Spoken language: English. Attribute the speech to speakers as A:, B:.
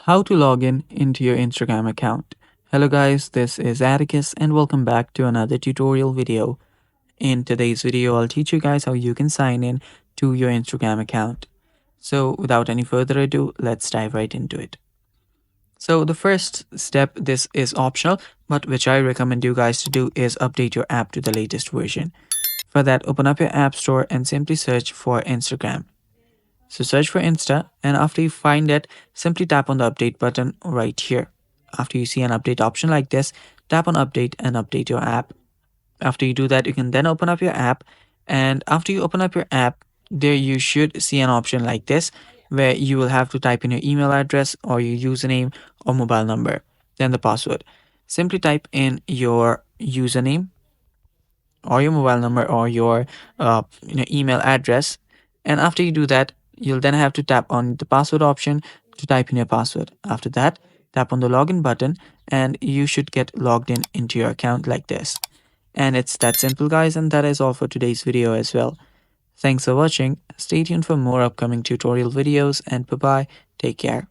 A: How to log in into your Instagram account. Hello guys, this is Atticus and welcome back to another tutorial video. In today's video, I'll teach you guys how you can sign in to your Instagram account. So without any further ado, let's dive right into it. So the first step, this is optional, but which I recommend you guys to do is update your app to the latest version. For that, open up your app store and simply search for Instagram. So search for Insta, and after you find it, simply tap on the update button right here. After you see an update option like this, tap on update and update your app. After you do that, you can then open up your app, and after you open up your app, there you should see an option like this where you will have to type in your email address or your username or mobile number, then the password. Simply type in your username or your mobile number or your email address, and after you do that, you'll then have to tap on the password option to type in your password. After that, tap on the login button and you should get logged in into your account like this. And it's that simple guys, and that is all for today's video as well. Thanks for watching. Stay tuned for more upcoming tutorial videos, and bye bye. Take care.